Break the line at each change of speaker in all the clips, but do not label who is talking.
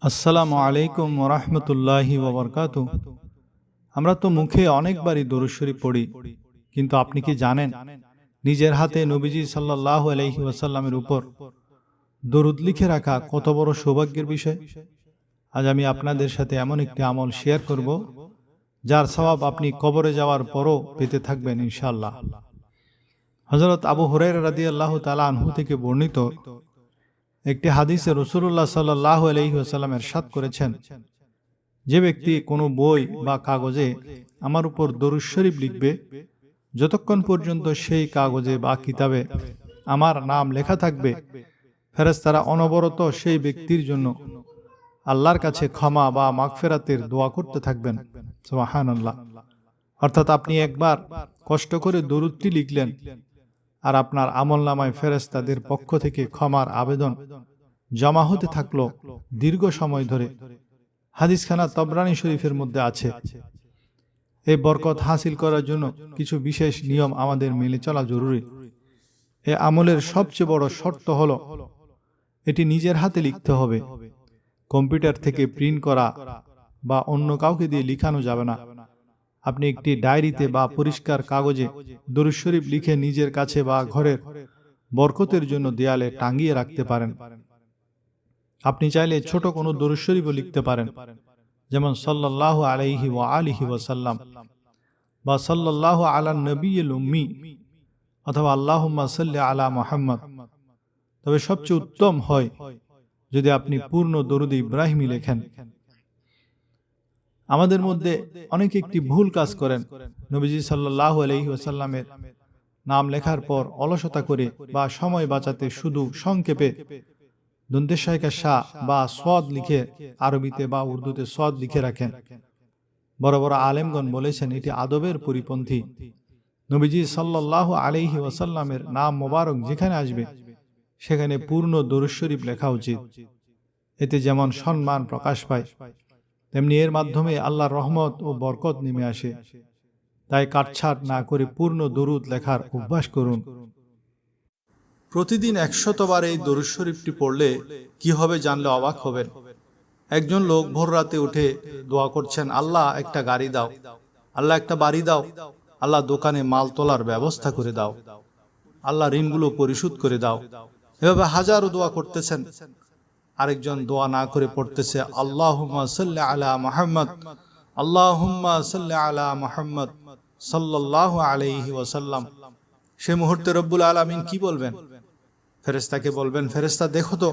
আসসালামু আলাইকুম ওরহমতুল্লাহি ওবরকাতু। আমরা তো মুখে অনেকবারই দরুদ শরীফ পড়ি, কিন্তু আপনি কি জানেন নিজের হাতে নবীজি সাল্লাল্লাহু আলাইহি ওয়াসাল্লামের উপর দরুদ লিখে রাখা কত বড় সৌভাগ্যের বিষয়? আজ আমি আপনাদের সাথে এমন একটি আমল শেয়ার করব, যার সওয়াব আপনি কবরে যাওয়ার পরও পেতে থাকবেন ইনশাআল্লাহ। হযরত আবু হুরায়রা রাদিয়াল্লাহু তাআলা আনহু থেকে বর্ণিত একটি হাদিসে রাসূলুল্লাহ সাল্লাল্লাহু আলাইহি ওয়াসাল্লাম ইরশাদ করেছেন, যে ব্যক্তি কোনো বই বা কাগজে আমার উপর দরুদ শরীফ লিখবে, যতক্ষণ পর্যন্ত সেই কাগজে বা কিতাবে আমার নাম লেখা থাকবে, ফেরেশতারা অনবরত সেই ব্যক্তির জন্য আল্লাহর কাছে ক্ষমা বা মাগফিরাতের দোয়া করতে থাকবেন। সুবহানাল্লাহ। অর্থাৎ আপনি একবার কষ্ট করে দরুদটি লিখলেন, আর আপনার আমলনামায় ফেরেশতাদের পক্ষ থেকে ক্ষমার আবেদন জমা হতে থাকলো দীর্ঘ সময় ধরে। হাদিসখানা তবরানী শরীফের মধ্যে আছে। এই বরকত হাসিল করার জন্য কিছু বিশেষ নিয়ম আমাদের মেনে চলা জরুরি। এ আমলের সবচেয়ে বড় শর্ত হলো এটি নিজের হাতে লিখতে হবে। কম্পিউটার থেকে প্রিন্ট করা বা অন্য কাউকে দিয়ে লিখানো যাবে না। আপনি একটি ডায়েরিতে বা পরিষ্কার কাগজে দরুদ শরীফ লিখে নিজের কাছে বা ঘরের বরকতের জন্য দেয়ালে টাঙিয়ে রাখতে পারেন। আপনি চাইলে ছোট কোনো দরুদ শরীফও লিখতে পারেন, যেমন সাল্লাল্লাহু আলাইহি ওয়া আলিহি ওয়াসাল্লাম বা সাল্লাল্লাহু আলা নবিয়্যিল উম্মি অথবা আল্লাহুম্মা সাল্লি আলা মুহাম্মদ। তবে সবচেয়ে উত্তম হয় যদি আপনি পূর্ণ দরুদ ইব্রাহিমি লেখেন। আমাদের মধ্যে অনেকে একটি ভুল কাজ করেন, নবীজি সাল্লাল্লাহু আলাইহি ওয়াসাল্লামের নাম লেখার পর অলসতা করে বা সময় বাঁচাতে শুধু সংক্ষেপে দন্তেশায়িকা শাহ বা সোয়াদ লিখে, আরবিতে বা উর্দুতে সোয়াদ লিখে রাখেন। বড় বড় আলেমগণ বলেছেন এটি আদবের পরিপন্থী। নবীজি সাল্লাল্লাহু আলাইহি ওয়াসাল্লামের নাম মোবারক যেখানে আসবে সেখানে পূর্ণ দরুদ শরীফ লেখা উচিত। এতে যেমন সম্মান প্রকাশ পায়, তেমনি এর মাধ্যমে আল্লাহর রহমত ও বরকত নেমে আসে। তাই কাটছাঁট না করে পূর্ণ দরুদ লেখার অভ্যাস করুন। প্রতিদিন 100 বার এই দরুদ শরীফটি পড়লে কি হবে জানলে অবাক হবেন। একজন লোক ভোর রাতে উঠে দোয়া করছেন, আল্লাহ একটা গাড়ি দাও, আল্লাহ একটা বাড়ি দাও, আল্লাহ দোকানে মাল তোলার ব্যবস্থা করে দাও, আল্লাহ ঋণগুলো পরিশোধ করে দাও। এভাবে হাজারো দোয়া করতেছেন। আরেকজন দোয়া না করে পড়তেছে আল্লাহুম্মা সাল্লি আলা মুহাম্মদ, আল্লাহুম্মা সাল্লি আলা মুহাম্মদ সাল্লাল্লাহু আলাইহি ওয়াসাল্লাম। সে মুহূর্তে রব্বুল আলামিন কি বলবেন? ফেরেশতাকে বলবেন, ফেরেশতা দেখো তো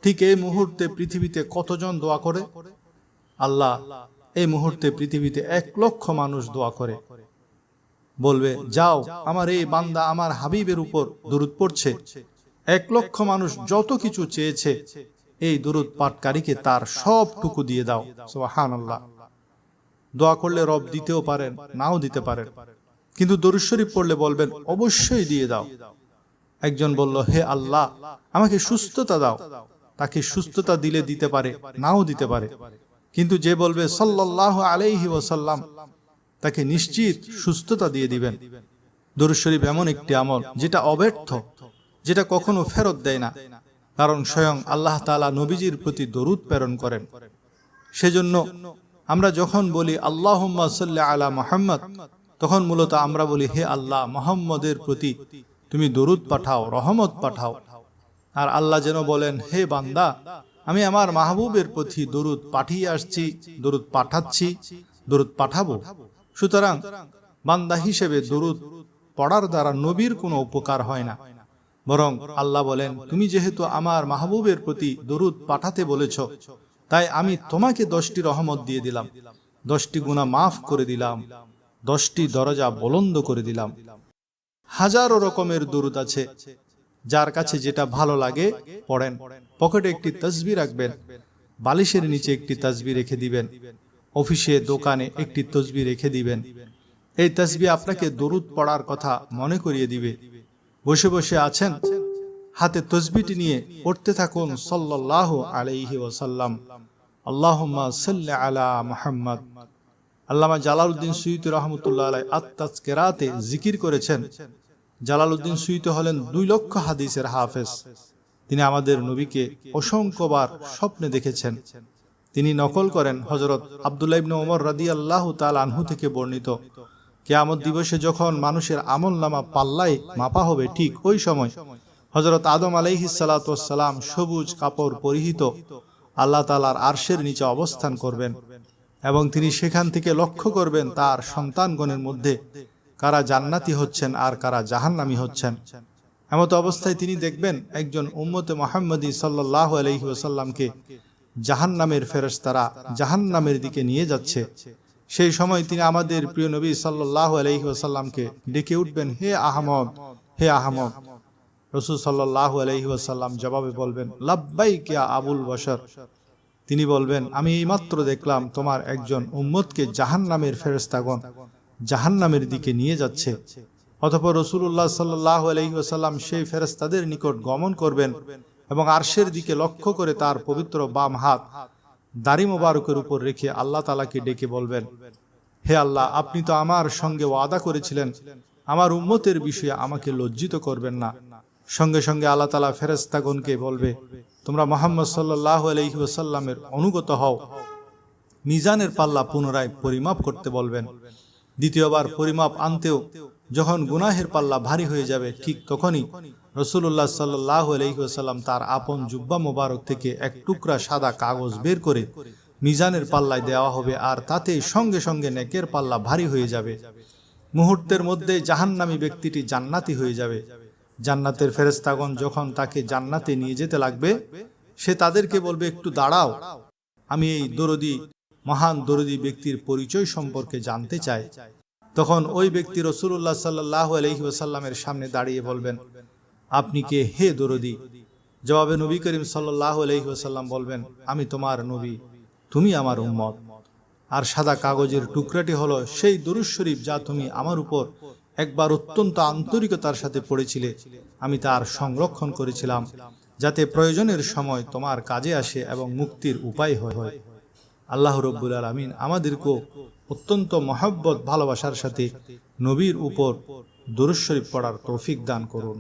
ঠিক এই মুহূর্তে পৃথিবীতে কতজন দোয়া করে। আল্লাহ, এই মুহূর্তে পৃথিবীতে 1 লক্ষ মানুষ দোয়া করে। বলবে, যাও, আমার এই বান্দা আমার হাবিবের উপর দরুদ পড়ছে। 1 লক্ষ মানুষ যত কিছু চেয়েছে এই দরুদ পাঠকারীকে তার সবটুকু দিয়ে দাও। সুবহানাল্লাহ। দোয়া করলে রব দিতেও পারেন, নাও দিতে পারেন, কিন্তু দরুদ শরীফ পড়লে বলবেন অবশ্যই দিয়ে দাও। একজন বলল, হে আল্লাহ, আমাকে সুস্থতা দাও। তাকে সুস্থতা দিলে দিতে পারে, নাও দিতে পারে, কিন্তু যে বলবে সাল্লাল্লাহু আলাইহি ওয়াসাল্লাম, তাকে নিশ্চিত সুস্থতা দিয়ে দিবেন। দরুদ শরীফ এমন একটি আমল যেটা অব্যর্থ, যেটা কখনো ফেরত দেয় না, কারণ স্বয়ং আল্লাহ তাআলা নবীজির প্রতি দরুদ প্রেরণ করেন। সেজন্য আমরা যখন বলি আল্লাহুম্মা সাল্লি আলা মুহাম্মদ, তখন মূলত আমরা বলি, হে আল্লাহ, মুহাম্মদের প্রতি তুমি দরুদ পাঠাও, রহমত পাঠাও। আর আল্লাহ যেন বলেন, হে বান্দা, আমি আমার মাহবুবের প্রতি দরুদ পাঠিয়ে আসছি, দরুদ পাঠাচ্ছি, দরুদ পাঠাবো। সুতরাং বান্দা হিসেবে দরুদ পড়ার দ্বারা নবীর কোনো উপকার হয় না, বরং আল্লাহ বলেন, তুমি যেহেতু আমার মাহবুবের প্রতি দরুদ পাঠাতে বলেছ, তাই আমি তোমাকে 10টি রহমত দিয়ে দিলাম, 10টি গুনাহ মাফ করে দিলাম, 10টি দরজা বুলন্দ করে দিলাম। হাজারো রকমের দরুদ আছে, যার কাছে যেটা ভালো লাগে পড়েন। পকেটে একটি তাসবিহ রাখবেন, বালিশের নিচে একটি তাসবিহ রেখে দিবেন, অফিসে দোকানে একটি তাসবিহ রেখে দিবেন। এই তাসবিহ আপনাকে দরুদ পড়ার কথা মনে করিয়ে দিবে। বসে বসে আছেন, হাতে তাসবিহটি নিয়ে পড়তে থাকুন সাল্লাল্লাহু আলাইহি ওয়াসাল্লাম, আল্লাহুম্মা সাল্লি আলা মুহাম্মদ। আল্লামা জালালউদ্দিন সুয়ুতী রাহমাতুল্লাহ আলাইহি আত-তাযকিরাতে জিকির করেছেন, জালালউদ্দিন সুয়ুতী হলেন 2 লক্ষ হাদিসের হাফেজ। তিনি আমাদের নবীকে অসংখ্যবার স্বপ্নে দেখেছেন। তিনি নকল করেন হযরত আব্দুল্লাহ ইবনে ওমর রাদিয়াল্লাহু তাআলা আনহু থেকে বর্ণিত, কিয়ামত দিবসে যখন মানুষের আমলনামা পাল্লায় মাপা হবে, ঠিক ওই সময় হযরত আদম আলাইহিস সালাতু ওয়াস সালাম সবুজ কাপড় পরিহিত আল্লাহ তাআলার আরশের নিচে অবস্থান করবেন এবং তিনি সেখান থেকে লক্ষ্য করবেন তার সন্তানগণের মধ্যে কারা জান্নাতি হচ্ছেন আর কারা জাহান্নামী হচ্ছেন। এমত অবস্থায় তিনি দেখবেন একজন উম্মতে মুহাম্মদী সাল্লাল্লাহু আলাইহি ওয়াসাল্লামকে জাহান্নামের ফেরেশতারা জাহান্নামের দিকে নিয়ে যাচ্ছে। সেই সময় তিনি আমাদের প্রিয় নবী সাল্লাল্লাহু আলাইহি ওয়াসাল্লামকে ডেকে উঠবেন, হে আহমদ, হে আহমদ। রাসূল সাল্লাল্লাহু আলাইহি ওয়াসাল্লাম জবাবে বলবেন, লাব্বাইক ইয়া আবুল বশর। তিনি বলবেন, আমি এইমাত্র দেখলাম তোমার একজন উম্মতকে জাহান্নামের ফেরেশতাগণ জাহান্নামের দিকে নিয়ে যাচ্ছে। অতঃপর রাসূলুল্লাহ সাল্লাল্লাহু আলাইহি ওয়াসাল্লাম সেই ফেরেশতাদের নিকট গমন করবেন এবং আরশের দিকে লক্ষ্য করে তার পবিত্র বাম হাত দাড়ি মোবারকের উপর রেখে আল্লাহ তাআলাকে ডেকে বলবেন, হে আল্লাহ, আপনি তো আমার সঙ্গে ওয়াদা করেছিলেন আমার উম্মতের বিষয়ে আমাকে লজ্জিত করবেন না। সঙ্গে সঙ্গে আল্লাহ তাআলা ফেরেশতাগণকে বলবে, তোমরা মুহাম্মদ সাল্লাল্লাহু আলাইহি ওয়াসাল্লামের অনুগত হও। মিজানের পাল্লা পুনরায় পরিমাপ করতে বলবেন। দ্বিতীয়বার পরিমাপ আনতেও যখন গুনাহের পাল্লা ভারী হয়ে যাবে, ঠিক তখনই রাসূলুল্লাহ সাল্লাল্লাহু আলাইহি ওয়াসাল্লাম তার আপন জুব্বা মোবারক থেকে এক টুকরা সাদা কাগজ বের করে মিজানের পাল্লায় দেওয়া হবে, আর তাতে সঙ্গে সঙ্গে নেকের পাল্লা ভারী হয়ে যাবে। মুহূর্তের মধ্যে জাহান্নামী ব্যক্তিটি জান্নাতি হয়ে যাবে। জান্নাতের ফেরেশতাগণ যখন তাকে জান্নাতে নিয়ে যেতে লাগবে, সে তাদেরকে বলবে, একটু দাঁড়াও, আমি এই দরদী মহান দরদী ব্যক্তির পরিচয় সম্পর্কে জানতে চাই। তখন ওই ব্যক্তি রাসূলুল্লাহ সাল্লাল্লাহু আলাইহি ওয়াসাল্লামের সামনে দাঁড়িয়ে বলবেন, আপনি কে হে দরদী? জবাবে নবী করিম সাল্লাল্লাহু আলাইহি ওয়াসাল্লাম বলবেন, আমি তোমার নবী, তুমি আমার উম্মত। আর সাদা কাগজের টুকরাটি হলো সেই দুরূদ শরীফ যা তুমি আমার উপর একবার অত্যন্ত আন্তরিকতার সাথে পড়েছিলে। আমি তার সংরক্ষণ করেছিলাম যাতে প্রয়োজনের সময় তোমার কাজে আসে এবং মুক্তির উপায় হয়। আল্লাহ রাব্বুল আলামিন আমাদেরকে অত্যন্ত মহব্বত ভালোবাসার সাথে নবীর উপর দুরূদ শরীফ পড়ার তৌফিক দান করুন।